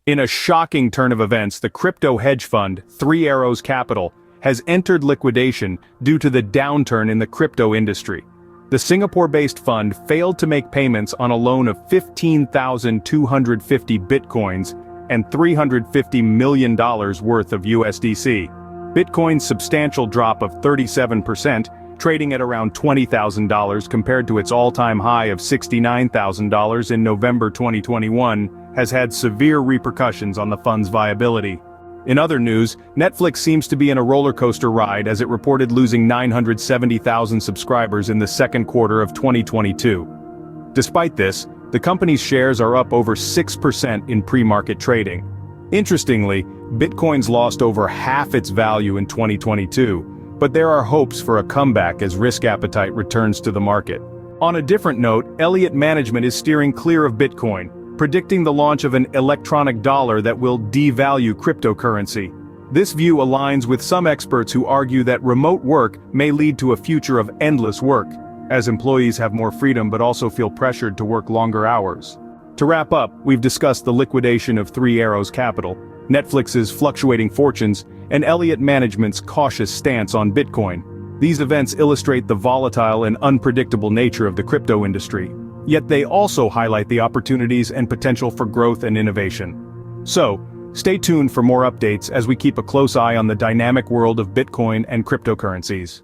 In a shocking turn of events, the crypto hedge fund, Three Arrows Capital, has entered liquidation due to the downturn in the crypto industry. The Singapore-based fund failed to make payments on a loan of 15,250 bitcoins and $350 million worth of USDC. Bitcoin's substantial drop of 37%, trading at around $20,000 compared to its all-time high of $69,000 in November 2021, has had severe repercussions on the fund's viability. In other news, Netflix seems to be in a roller coaster ride as it reported losing 970,000 subscribers in the second quarter of 2022. Despite this, the company's shares are up over 6% in pre-market trading. Interestingly, Bitcoin's lost over half its value in 2022, but there are hopes for a comeback as risk appetite returns to the market. On a different note, Elliott management is steering clear of Bitcoin, predicting the launch of an electronic dollar that will devalue cryptocurrency. This view aligns with some experts who argue that remote work may lead to a future of endless work, as employees have more freedom but also feel pressured to work longer hours. To wrap up, we've discussed the liquidation of Three Arrows Capital, Netflix's fluctuating fortunes, and Elliott management's cautious stance on Bitcoin. These events illustrate the volatile and unpredictable nature of the crypto industry. Yet they also highlight the opportunities and potential for growth and innovation. So, stay tuned for more updates as we keep a close eye on the dynamic world of Bitcoin and cryptocurrencies.